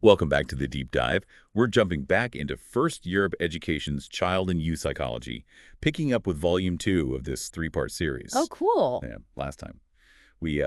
Welcome back to the deep dive. We're jumping back into First Europe Education's Child and Youth Psychology, picking up with Volume 2 of this three-part Oh, series. cool. Yeah, last time we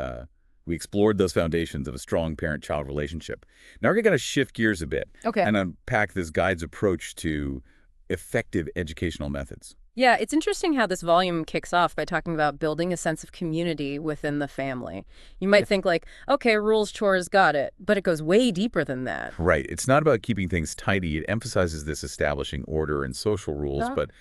explored those foundations of a strong parent-child relationship. Now we're going to shift gears a bit Okay. and unpack this guide's approach to effective educational methods. Yeah, it's interesting how this volume kicks off by talking about building a sense of community within the family. You might think like, okay, rules, chores, got it. But it goes way deeper than that. Right. It's not about keeping things tidy. It emphasizes this establishing order and social rules. Oh, But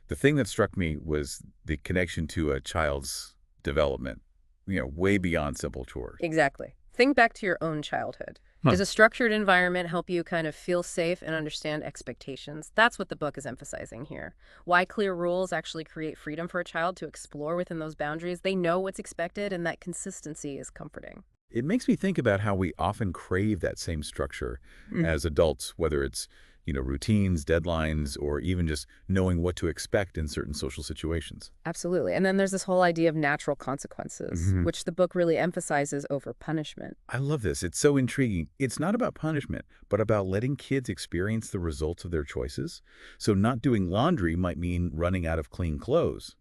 the thing that struck me was the connection to a child's development, way beyond simple chores. exactly. Think back to your own childhood. Huh. Does a structured environment help you kind of feel safe and understand expectations? That's what the book is emphasizing here. Why clear rules actually create freedom for a child to explore within those boundaries. They know what's expected, and that consistency is comforting. It makes me think about how we often crave that same structure as adults, whether it's, routines, deadlines, or even just knowing what to expect in certain social situations. Absolutely. And then there's this whole idea of natural consequences, Mhm. which the book really emphasizes over punishment. I love this. It's so intriguing. It's not about punishment, but about letting kids experience the results of their choices. So not doing laundry might mean running out of clean clothes.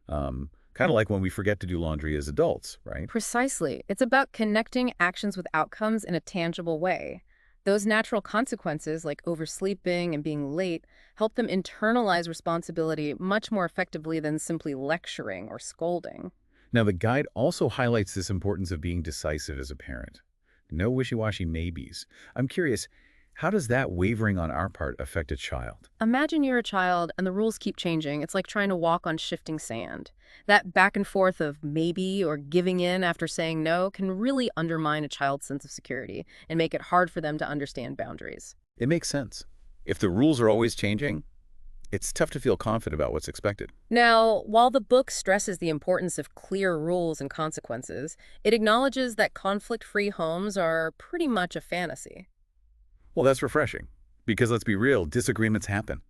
Kind of like when we forget to do laundry as adults, right? Precisely. It's about connecting actions with outcomes in a tangible way. Those natural consequences, like oversleeping and being late, help them internalize responsibility much more effectively than simply lecturing or scolding. Now, the guide also highlights this importance of being decisive as a parent. No wishy-washy maybes. I'm curious, how does that wavering on our part affect a child? Imagine you're a child and the rules keep changing. It's like trying to walk on shifting sand. That back and forth of maybe or giving in after saying no can really undermine a child's sense of security and make it hard for them to understand boundaries. It makes sense. If the rules are always changing, it's tough to feel confident about what's expected. Now, while the book stresses the importance of clear rules and consequences, it acknowledges that conflict-free homes are pretty much a fantasy. Well, that's refreshing. Because let's be real, disagreements happen.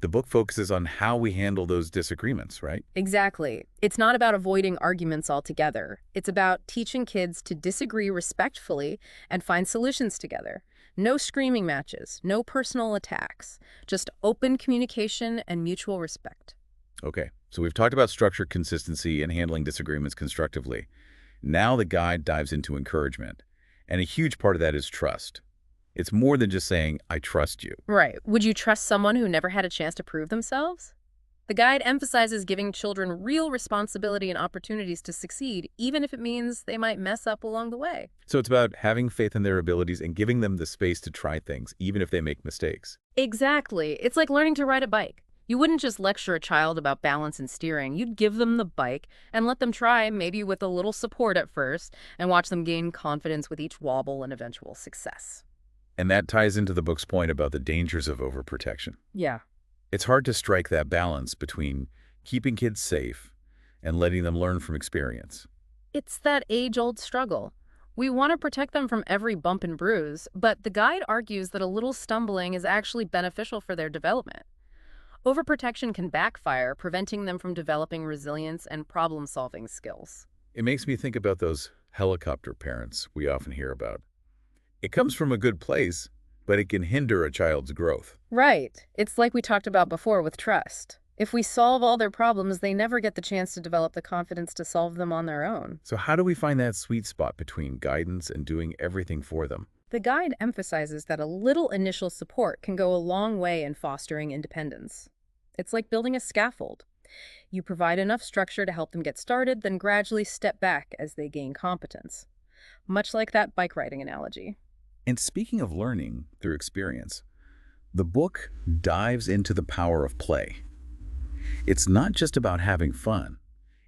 The book focuses on how we handle those disagreements, right? Exactly. It's not about avoiding arguments altogether. It's about teaching kids to disagree respectfully and find solutions together. No screaming matches, no personal attacks, just open communication and mutual respect. Okay, so we've talked about structure, consistency, and handling disagreements constructively. Now the guide dives into encouragement. And a huge part of that is trust. It's more than just saying, I trust you. Right. Would you trust someone who never had a chance to prove themselves? The guide emphasizes giving children real responsibility and opportunities to succeed, even if it means they might mess up along the way. So it's about having faith in their abilities and giving them the space to try things, even if they make mistakes. Exactly. It's like learning to ride a bike. You wouldn't just lecture a child about balance and steering. You'd give them the bike and let them try, maybe with a little support at first, and watch them gain confidence with each wobble and eventual success. And that ties into the book's point about the dangers of overprotection. Yeah. It's hard to strike that balance between keeping kids safe and letting them learn from experience. It's that age-old struggle. We want to protect them from every bump and bruise, but the guide argues that a little stumbling is actually beneficial for their development. Overprotection can backfire, preventing them from developing resilience and problem-solving skills. It makes me think about those helicopter parents we often hear about. It comes from a good place, but it can hinder a child's growth. Right. It's like we talked about before with trust. If we solve all their problems, they never get the chance to develop the confidence to solve them on their own. So how do we find that sweet spot between guidance and doing everything for them? The guide emphasizes that a little initial support can go a long way in fostering independence. It's like building a scaffold. You provide enough structure to help them get started, then gradually step back as they gain competence. Much like that bike riding analogy. And speaking of learning through experience, the book dives into the power of play. It's not just about having fun.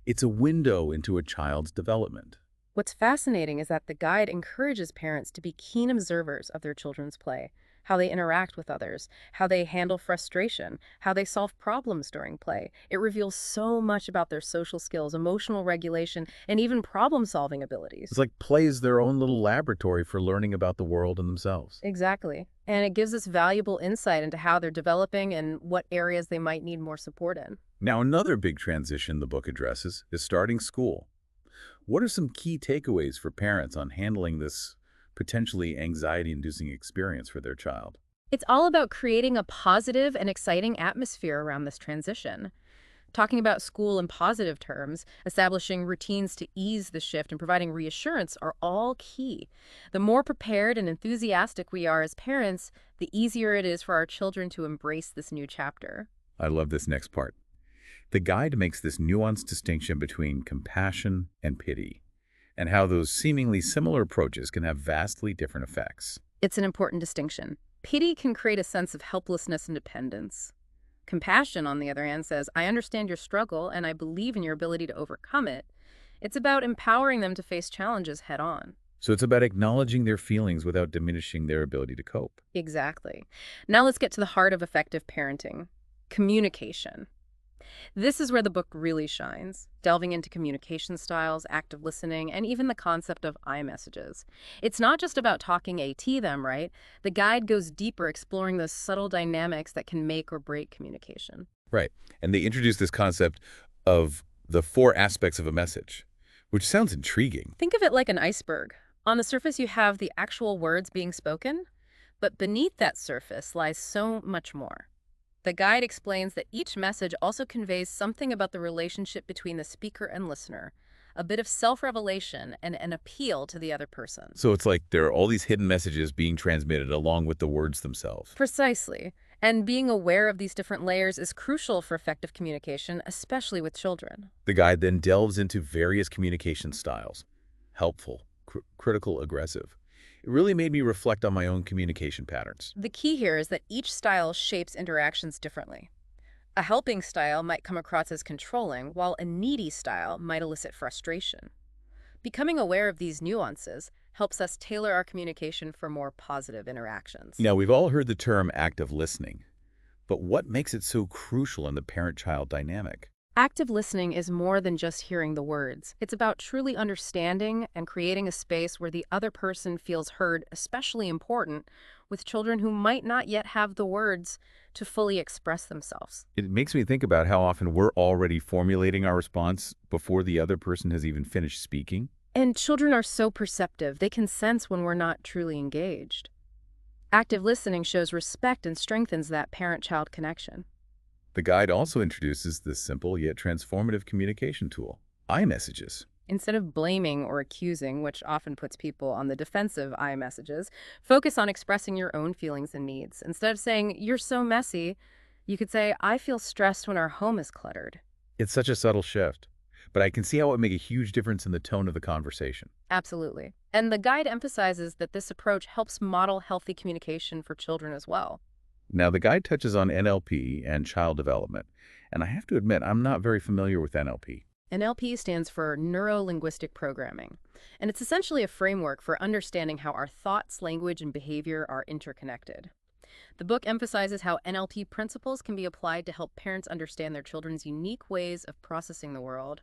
It's a window into a child's development. What's fascinating is that the guide encourages parents to be keen observers of their children's play, how they interact with others, how they handle frustration, how they solve problems during play. It reveals so much about their social skills, emotional regulation, and even problem-solving abilities. It's like play is their own little laboratory for learning about the world and themselves. Exactly. And it gives us valuable insight into how they're developing and what areas they might need more support in. Now, another big transition the book addresses is starting school. What are some key takeaways for parents on handling this potentially anxiety-inducing experience for their child. It's all about creating a positive and exciting atmosphere around this transition. Talking about school in positive terms, establishing routines to ease the shift, and providing reassurance are all key. The more prepared and enthusiastic we are as parents, the easier it is for our children to embrace this new chapter. I love this next part. The guide makes this nuanced distinction between compassion and pity, and how those seemingly similar approaches can have vastly different effects. It's an important distinction. Pity can create a sense of helplessness and dependence. Compassion, on the other hand, says, I understand your struggle and I believe in your ability to overcome it. It's about empowering them to face challenges head on. So it's about acknowledging their feelings without diminishing their ability to cope. Exactly. Now let's get to the heart of effective parenting: communication. This is where the book really shines, delving into communication styles, active listening, and even the concept of iMessages. It's not just about talking AT them, right? The guide goes deeper, exploring those subtle dynamics that can make or break communication. Right. And they introduce this concept of the four aspects of a message, which sounds intriguing. Think of it like an iceberg. On the surface, you have the actual words being spoken, but beneath that surface lies so much more. The guide explains that each message also conveys something about the relationship between the speaker and listener, a bit of self-revelation and an appeal to the other person. So it's like there are all these hidden messages being transmitted along with the words themselves. Precisely. And being aware of these different layers is crucial for effective communication, especially with children. The guide then delves into various communication styles: helpful, critical, aggressive. It really made me reflect on my own communication patterns. The key here is that each style shapes interactions differently. A helping style might come across as controlling, while a needy style might elicit frustration. Becoming aware of these nuances helps us tailor our communication for more positive interactions. Now, we've all heard the term active listening, but what makes it so crucial in the parent-child dynamic? Active listening is more than just hearing the words. It's about truly understanding and creating a space where the other person feels heard, especially important with children who might not yet have the words to fully express themselves. It makes me think about how often we're already formulating our response before the other person has even finished speaking. And children are so perceptive, they can sense when we're not truly engaged. Active listening shows respect and strengthens that parent-child connection. The guide also introduces this simple yet transformative communication tool: iMessages. Instead of blaming or accusing, which often puts people on the defensive iMessages, focus on expressing your own feelings and needs. Instead of saying, you're so messy, you could say, I feel stressed when our home is cluttered. It's such a subtle shift, but I can see how it would make a huge difference in the tone of the conversation. Absolutely. And the guide emphasizes that this approach helps model healthy communication for children as well. Now, the guide touches on NLP and child development, and I have to admit I'm not very familiar with NLP. NLP stands for neuro-linguistic programming, and it's essentially a framework for understanding how our thoughts, language, and behavior are interconnected. The book emphasizes how NLP principles can be applied to help parents understand their children's unique ways of processing the world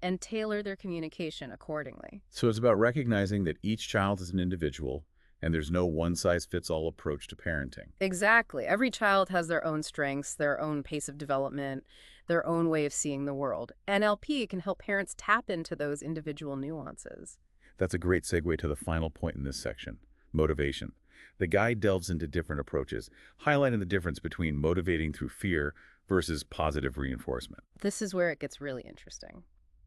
and tailor their communication accordingly. So it's about recognizing that each child is an individual, and there's no one-size-fits-all approach to parenting. Exactly. Every child has their own strengths, their own pace of development, their own way of seeing the world. NLP can help parents tap into those individual nuances. That's a great segue to the final point in this section: motivation. The guide delves into different approaches, highlighting the difference between motivating through fear versus positive reinforcement. This is where it gets really interesting.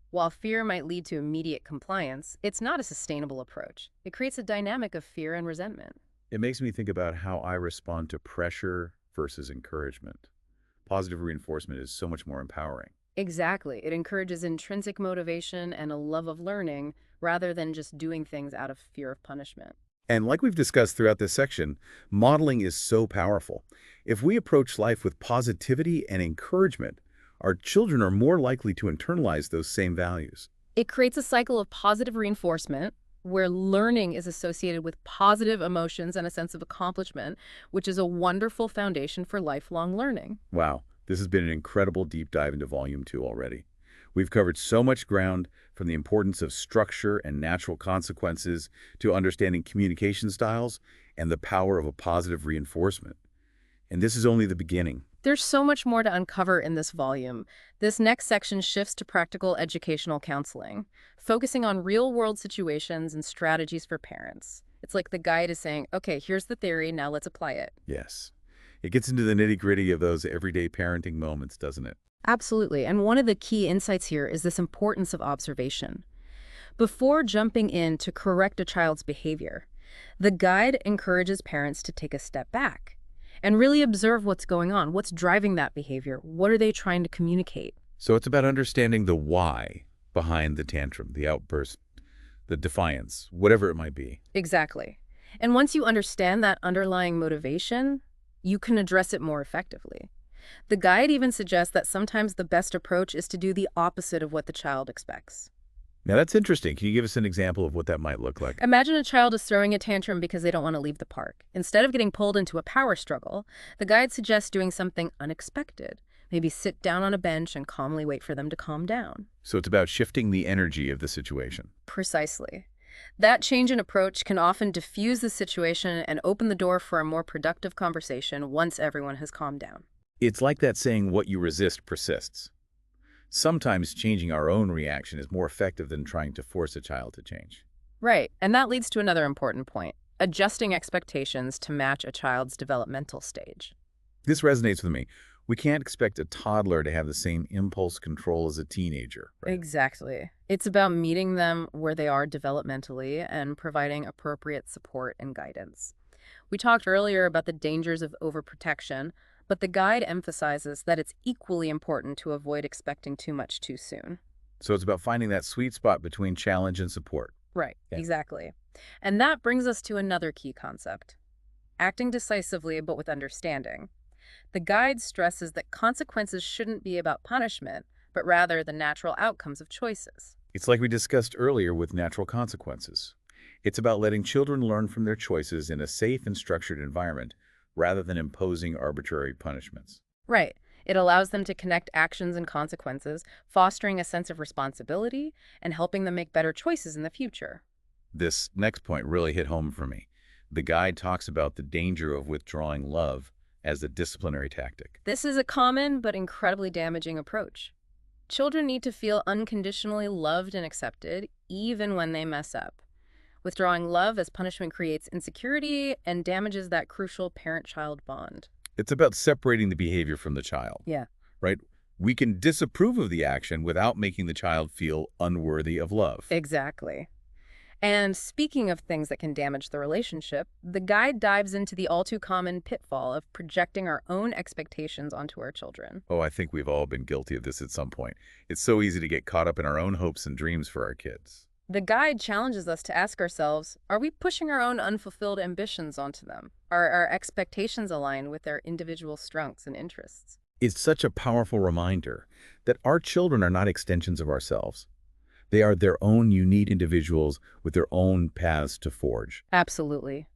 While fear might lead to immediate compliance, it's not a sustainable approach. It creates a dynamic of fear and resentment. It makes me think about how I respond to pressure versus encouragement. Positive reinforcement is so much more empowering. Exactly. It encourages intrinsic motivation and a love of learning rather than just doing things out of fear of punishment. And like we've discussed throughout this section, modeling is so powerful. If we approach life with positivity and encouragement, our children are more likely to internalize those same values. It creates a cycle of positive reinforcement where learning is associated with positive emotions and a sense of accomplishment, which is a wonderful foundation for lifelong learning. Wow, this has been an incredible deep dive into Volume 2 already. We've covered so much ground, from the importance of structure and natural consequences to understanding communication styles and the power of a positive reinforcement. And this is only the beginning. There's so much more to uncover in this volume. This next section shifts to practical educational counseling, focusing on real-world situations and strategies for parents. It's like the guide is saying, okay, here's the theory, now let's apply it. Yes. It gets into the nitty-gritty of those everyday parenting moments, doesn't it? Absolutely. And one of the key insights here is this importance of observation. Before jumping in to correct a child's behavior, the guide encourages parents to take a step back and really observe what's going on. What's driving that behavior? What are they trying to communicate? So it's about understanding the why behind the tantrum, the outburst, the defiance, whatever it might be. Exactly. And once you understand that underlying motivation, you can address it more effectively. The guide even suggests that sometimes the best approach is to do the opposite of what the child expects. Now that's interesting. Can you give us an example of what that might look like? Imagine a child is throwing a tantrum because they don't want to leave the park. Instead of getting pulled into a power struggle, the guide suggests doing something unexpected. Maybe sit down on a bench and calmly wait for them to calm down. So it's about shifting the energy of the situation. Precisely. That change in approach can often diffuse the situation and open the door for a more productive conversation once everyone has calmed down. It's like that saying, what you resist persists. Sometimes changing our own reaction is more effective than trying to force a child to change. Right, and that leads to another important point, adjusting expectations to match a child's developmental stage. This resonates with me. We can't expect a toddler to have the same impulse control as a teenager, right? Exactly. It's about meeting them where they are developmentally and providing appropriate support and guidance. We talked earlier about the dangers of overprotection, but the guide emphasizes that it's equally important to avoid expecting too much too soon. So it's about finding that sweet spot between challenge and support. Right, Yeah. exactly. And that brings us to another key concept, acting decisively but with understanding. The guide stresses that consequences shouldn't be about punishment, but rather the natural outcomes of choices. It's like we discussed earlier with natural consequences. It's about letting children learn from their choices in a safe and structured environment rather than imposing arbitrary punishments. Right. It allows them to connect actions and consequences, fostering a sense of responsibility and helping them make better choices in the future. This next point really hit home for me. The guide talks about the danger of withdrawing love as a disciplinary tactic. This is a common but incredibly damaging approach. Children need to feel unconditionally loved and accepted, even when they mess up. Withdrawing love as punishment creates insecurity and damages that crucial parent-child bond. It's about separating the behavior from the child, Yeah. right? We can disapprove of the action without making the child feel unworthy of love. Exactly. And speaking of things that can damage the relationship, the guide dives into the all-too-common pitfall of projecting our own expectations onto our children. Oh, I think we've all been guilty of this at some point. It's so easy to get caught up in our own hopes and dreams for our kids. The guide challenges us to ask ourselves, are we pushing our own unfulfilled ambitions onto them? Are our expectations aligned with their individual strengths and interests? It's such a powerful reminder that our children are not extensions of ourselves. They are their own unique individuals with their own paths to forge. Absolutely.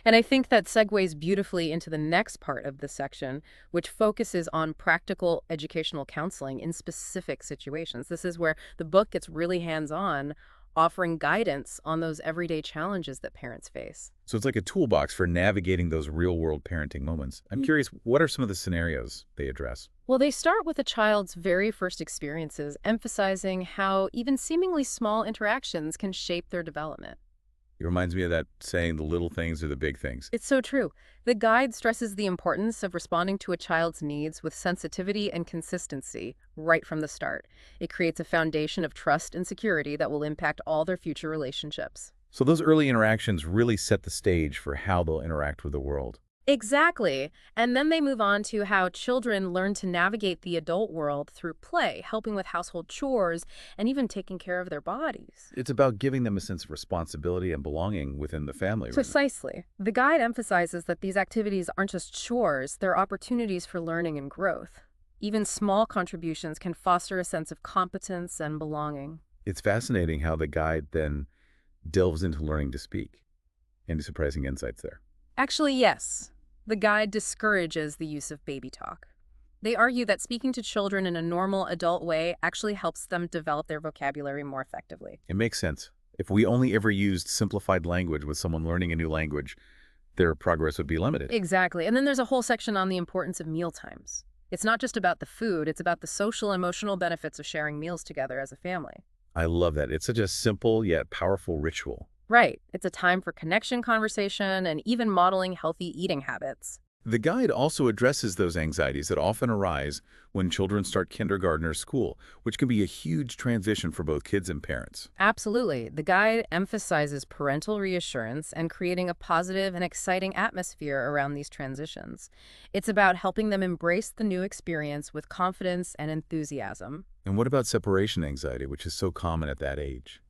And I think that segues beautifully into the next part of this section, which focuses on practical educational counseling in specific situations. This is where the book gets really hands-on, offering guidance on those everyday challenges that parents face. So it's like a toolbox for navigating those real-world parenting moments. I'm curious, what are some of the scenarios they address? Well, they start with a child's very first experiences, emphasizing how even seemingly small interactions can shape their development. It reminds me of that saying, the little things are the big things. It's so true. The guide stresses the importance of responding to a child's needs with sensitivity and consistency right from the start. It creates a foundation of trust and security that will impact all their future relationships. So those early interactions really set the stage for how they'll interact with the world. Exactly. And then they move on to how children learn to navigate the adult world through play, helping with household chores, and even taking care of their bodies. It's about giving them a sense of responsibility and belonging within the family. Right? Precisely. The guide emphasizes that these activities aren't just chores, they're opportunities for learning and growth. Even small contributions can foster a sense of competence and belonging. It's fascinating how the guide then delves into learning to speak. Any surprising insights there? Actually, yes. The guide discourages the use of baby talk. They argue that speaking to children in a normal adult way actually helps them develop their vocabulary more effectively. It makes sense. If we only ever used simplified language with someone learning a new language, their progress would be limited. Exactly. And then there's a whole section on the importance of meal times. It's not just about the food, it's about the social and emotional benefits of sharing meals together as a family. I love that. It's such a simple yet powerful ritual. Right. It's a time for connection, conversation, and even modeling healthy eating habits. The guide also addresses those anxieties that often arise when children start kindergarten or school, which can be a huge transition for both kids and parents. Absolutely. The guide emphasizes parental reassurance and creating a positive and exciting atmosphere around these transitions. It's about helping them embrace the new experience with confidence and enthusiasm. And what about separation anxiety, which is so common at that age?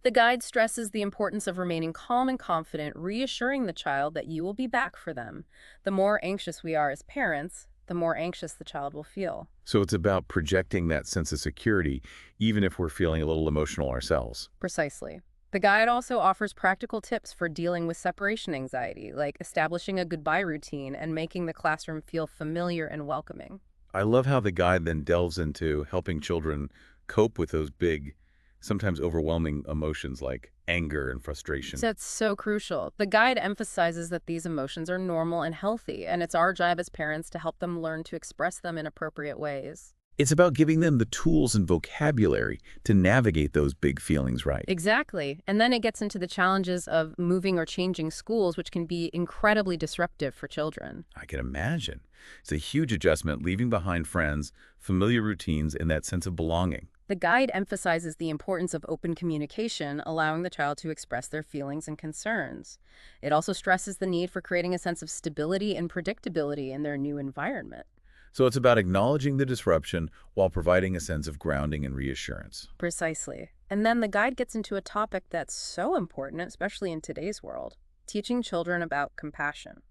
The guide stresses the importance of remaining calm and confident, reassuring the child that you will be back for them. The more anxious we are as parents, the more anxious the child will feel. So it's about projecting that sense of security, even if we're feeling a little emotional ourselves. Precisely. The guide also offers practical tips for dealing with separation anxiety, like establishing a goodbye routine and making the classroom feel familiar and welcoming. I love how the guide then delves into helping children cope with those big, sometimes overwhelming emotions like anger and frustration. That's so crucial. The guide emphasizes that these emotions are normal and healthy, and it's our job as parents to help them learn to express them in appropriate ways. It's about giving them the tools and vocabulary to navigate those big feelings right. Exactly. And then it gets into the challenges of moving or changing schools, which can be incredibly disruptive for children. I can imagine. It's a huge adjustment, leaving behind friends, familiar routines, and that sense of belonging. The guide emphasizes the importance of open communication, allowing the child to express their feelings and concerns. It also stresses the need for creating a sense of stability and predictability in their new environment. So it's about acknowledging the disruption while providing a sense of grounding and reassurance. Precisely. And then the guide gets into a topic that's so important, especially in today's world, teaching children about compassion.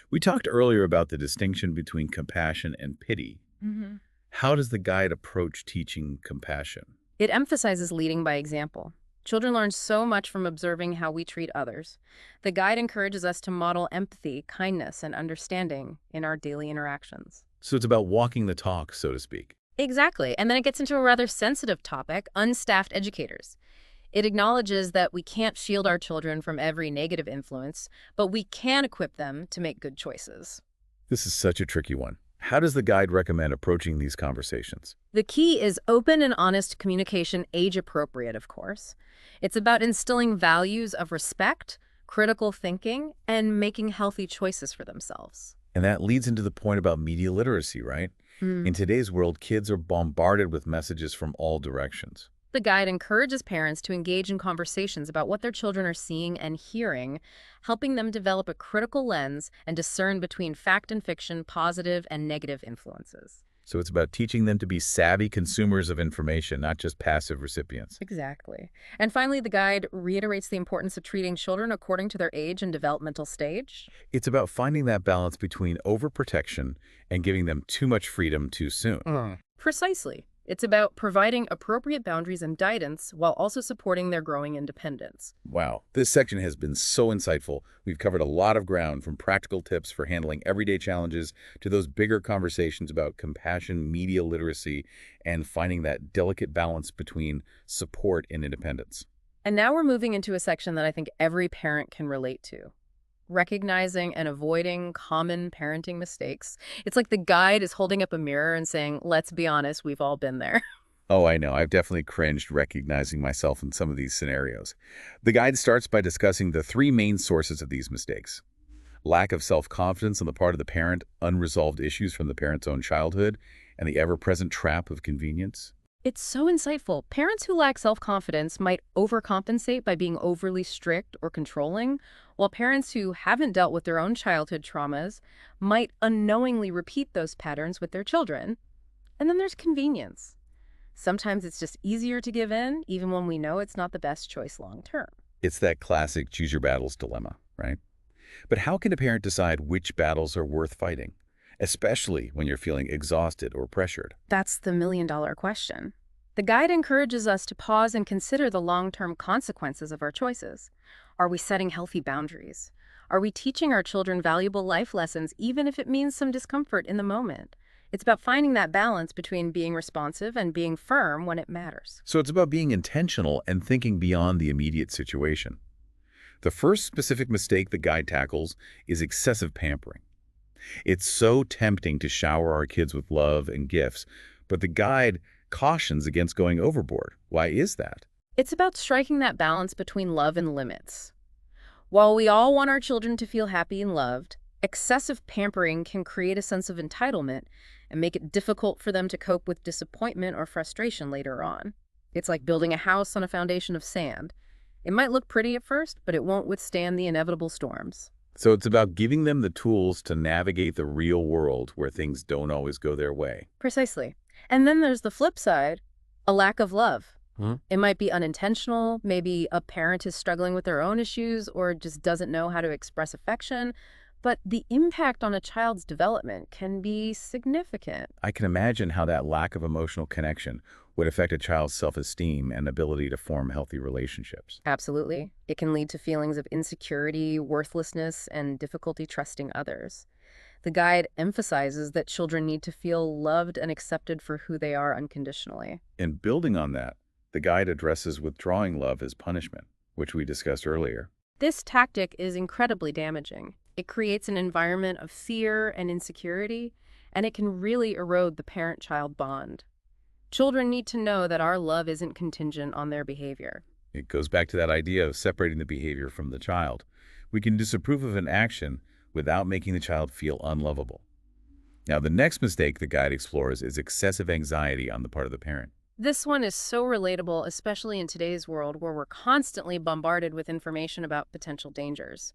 We talked earlier about the distinction between compassion and pity. Mhm. How does the guide approach teaching compassion? It emphasizes leading by example. Children learn so much from observing how we treat others. The guide encourages us to model empathy, kindness, and understanding in our daily interactions. So it's about walking the talk, so to speak. Exactly. And then it gets into a rather sensitive topic, unstaffed educators. It acknowledges that we can't shield our children from every negative influence, but we can equip them to make good choices. This is such a tricky one. How does the guide recommend approaching these conversations? The key is open and honest communication, age appropriate, of course. It's about instilling values of respect, critical thinking, and making healthy choices for themselves. And that leads into the point about media literacy, right? In today's world, kids are bombarded with messages from all directions. The guide encourages parents to engage in conversations about what their children are seeing and hearing, helping them develop a critical lens and discern between fact and fiction, positive and negative influences. So it's about teaching them to be savvy consumers of information, not just passive recipients. Exactly. And finally, the guide reiterates the importance of treating children according to their age and developmental stage. It's about finding that balance between overprotection and giving them too much freedom too soon. Precisely. It's about providing appropriate boundaries and guidance while also supporting their growing independence. Wow, this section has been so insightful. We've covered a lot of ground, from practical tips for handling everyday challenges to those bigger conversations about compassion, media literacy, and finding that delicate balance between support and independence. And now we're moving into a section that I think every parent can relate to. Recognizing and avoiding common parenting mistakes. It's like the guide is holding up a mirror and saying, let's be honest, we've all been there. Oh, I know. I've definitely cringed recognizing myself in some of these scenarios. The guide starts by discussing the three main sources of these mistakes: lack of self-confidence on the part of the parent, unresolved issues from the parent's own childhood, and the ever-present trap of convenience. It's so insightful. Parents who lack self-confidence might overcompensate by being overly strict or controlling, while parents who haven't dealt with their own childhood traumas might unknowingly repeat those patterns with their children. And then there's convenience. Sometimes it's just easier to give in, even when we know it's not the best choice long term. It's that classic choose your battles dilemma, right? But how can a parent decide which battles are worth fighting, especially when you're feeling exhausted or pressured? That's the million-dollar question. The guide encourages us to pause and consider the long-term consequences of our choices. Are we setting healthy boundaries? Are we teaching our children valuable life lessons, even if it means some discomfort in the moment? It's about finding that balance between being responsive and being firm when it matters. So it's about being intentional and thinking beyond the immediate situation. The first specific mistake the guide tackles is excessive pampering. It's so tempting to shower our kids with love and gifts, but the guide cautions against going overboard. Why is that? It's about striking that balance between love and limits. While we all want our children to feel happy and loved, excessive pampering can create a sense of entitlement and make it difficult for them to cope with disappointment or frustration later on. It's like building a house on a foundation of sand. It might look pretty at first, but it won't withstand the inevitable storms. So it's about giving them the tools to navigate the real world where things don't always go their way. Precisely. And then there's the flip side, a lack of love. Hmm? It might be unintentional. Maybe a parent is struggling with their own issues or just doesn't know how to express affection. But the impact on a child's development can be significant. I can imagine how that lack of emotional connection would affect a child's self-esteem and ability to form healthy relationships. Absolutely. It can lead to feelings of insecurity, worthlessness, and difficulty trusting others. The guide emphasizes that children need to feel loved and accepted for who they are unconditionally. And building on that, the guide addresses withdrawing love as punishment, which we discussed earlier. This tactic is incredibly damaging. It creates an environment of fear and insecurity, and it can really erode the parent-child bond. Children need to know that our love isn't contingent on their behavior. It goes back to that idea of separating the behavior from the child. We can disapprove of an action without making the child feel unlovable. Now, the next mistake the guide explores is excessive anxiety on the part of the parent. This one is so relatable, especially in today's world where we're constantly bombarded with information about potential dangers.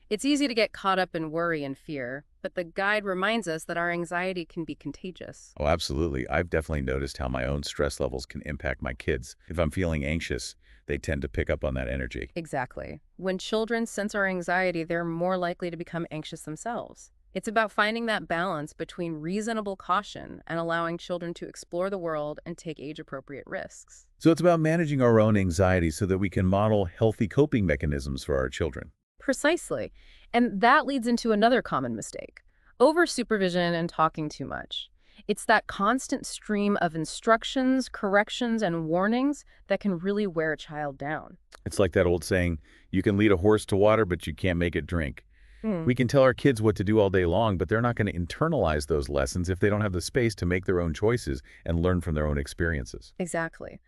It's easy to get caught up in worry and fear, but the guide reminds us that our anxiety can be contagious. Oh, absolutely. I've definitely noticed how my own stress levels can impact my kids. If I'm feeling anxious, they tend to pick up on that energy. Exactly. When children sense our anxiety, they're more likely to become anxious themselves. It's about finding that balance between reasonable caution and allowing children to explore the world and take age-appropriate risks. So it's about managing our own anxiety so that we can model healthy coping mechanisms for our children. Precisely. And that leads into another common mistake, over-supervision and talking too much. It's that constant stream of instructions, corrections, and warnings that can really wear a child down. It's like that old saying, you can lead a horse to water, but you can't make it drink. Hmm. We can tell our kids what to do all day long, but they're not going to internalize those lessons if they don't have the space to make their own choices and learn from their own experiences. Exactly.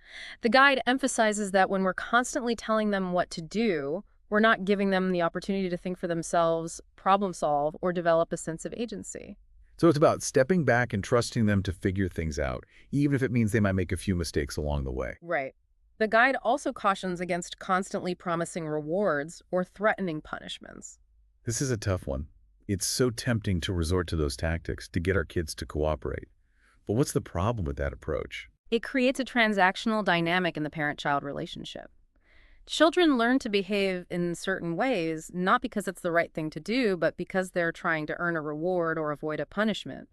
The guide emphasizes that when we're constantly telling them what to do, we're not giving them the opportunity to think for themselves, problem solve, or develop a sense of agency. So it's about stepping back and trusting them to figure things out, even if it means they might make a few mistakes along the way. Right. The guide also cautions against constantly promising rewards or threatening punishments. This is a tough one. It's so tempting to resort to those tactics to get our kids to cooperate. But what's the problem with that approach? It creates a transactional dynamic in the parent-child relationship. Children learn to behave in certain ways, not because it's the right thing to do, but because they're trying to earn a reward or avoid a punishment.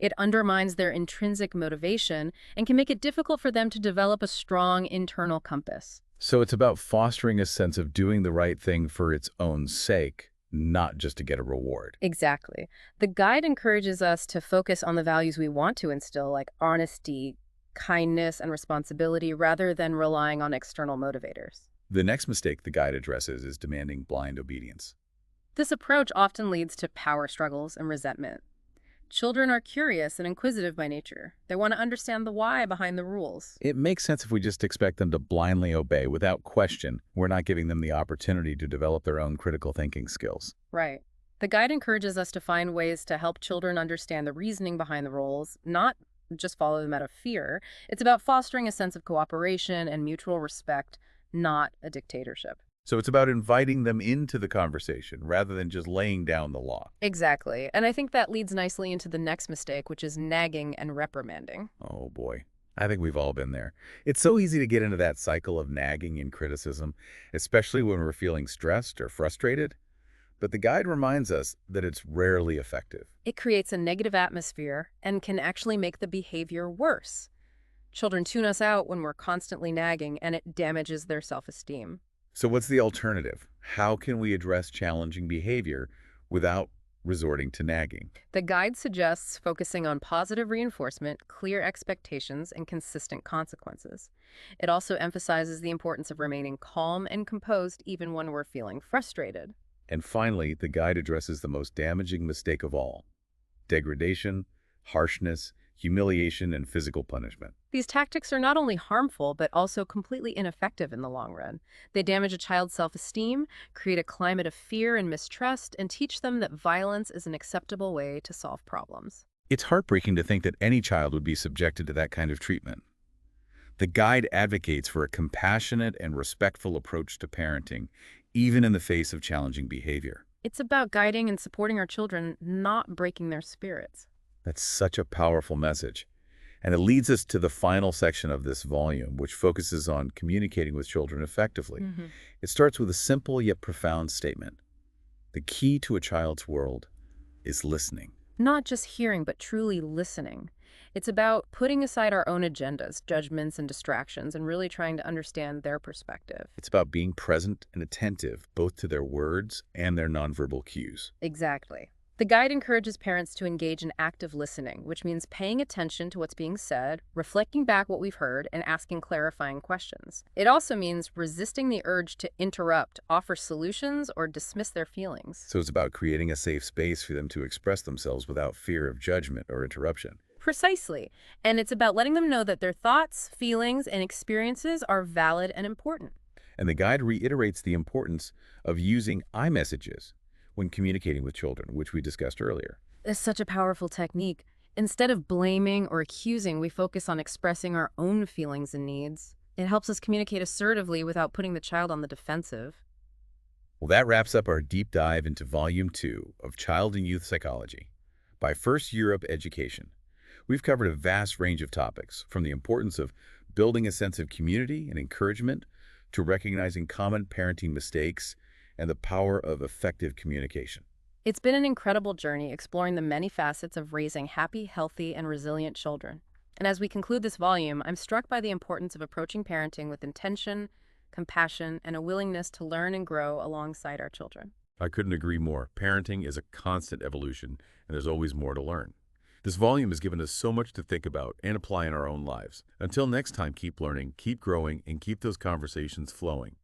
It undermines their intrinsic motivation and can make it difficult for them to develop a strong internal compass. So it's about fostering a sense of doing the right thing for its own sake, not just to get a reward. Exactly. The guide encourages us to focus on the values we want to instill, like honesty, kindness, and responsibility, rather than relying on external motivators. The next mistake the guide addresses is demanding blind obedience. This approach often leads to power struggles and resentment. Children are curious and inquisitive by nature. They want to understand the why behind the rules. It makes sense if we just expect them to blindly obey without question. We're not giving them the opportunity to develop their own critical thinking skills. Right. The guide encourages us to find ways to help children understand the reasoning behind the rules, not just follow them out of fear. It's about fostering a sense of cooperation and mutual respect, not a dictatorship. So it's about inviting them into the conversation rather than just laying down the law. Exactly. And I think that leads nicely into the next mistake, which is nagging and reprimanding. Oh boy. I think we've all been there. It's so easy to get into that cycle of nagging and criticism, especially when we're feeling stressed or frustrated. But the guide reminds us that it's rarely effective. It creates a negative atmosphere and can actually make the behavior worse. Children tune us out when we're constantly nagging, and it damages their self-esteem. So what's the alternative? How can we address challenging behavior without resorting to nagging? The guide suggests focusing on positive reinforcement, clear expectations, and consistent consequences. It also emphasizes the importance of remaining calm and composed even when we're feeling frustrated. And finally, the guide addresses the most damaging mistake of all: degradation, harshness, humiliation, and physical punishment. These tactics are not only harmful, but also completely ineffective in the long run. They damage a child's self-esteem, create a climate of fear and mistrust, and teach them that violence is an acceptable way to solve problems. It's heartbreaking to think that any child would be subjected to that kind of treatment. The guide advocates for a compassionate and respectful approach to parenting, even in the face of challenging behavior. It's about guiding and supporting our children, not breaking their spirits. That's such a powerful message. And it leads us to the final section of this volume, which focuses on communicating with children effectively. It starts with a simple yet profound statement. The key to a child's world is listening. Not just hearing, but truly listening. It's about putting aside our own agendas, judgments, and distractions, and really trying to understand their perspective. It's about being present and attentive, both to their words and their nonverbal cues. Exactly. The guide encourages parents to engage in active listening, which means paying attention to what's being said, reflecting back what we've heard, and asking clarifying questions. It also means resisting the urge to interrupt, offer solutions, or dismiss their feelings. So it's about creating a safe space for them to express themselves without fear of judgment or interruption. Precisely. And it's about letting them know that their thoughts, feelings, and experiences are valid and important. And the guide reiterates the importance of using I messages when communicating with children, which we discussed earlier. It's such a powerful technique. Instead of blaming or accusing, we focus on expressing our own feelings and needs. It helps us communicate assertively without putting the child on the defensive. Well, that wraps up our deep dive into Volume 2 of Child and Youth Psychology by First Europe Education. We've covered a vast range of topics, from the importance of building a sense of community and encouragement to recognizing common parenting mistakes and the power of effective communication. It's been an incredible journey exploring the many facets of raising happy, healthy, and resilient children. And as we conclude this volume, I'm struck by the importance of approaching parenting with intention, compassion, and a willingness to learn and grow alongside our children. I couldn't agree more. Parenting is a constant evolution, and there's always more to learn. This volume has given us so much to think about and apply in our own lives. Until next time, keep learning, keep growing, and keep those conversations flowing.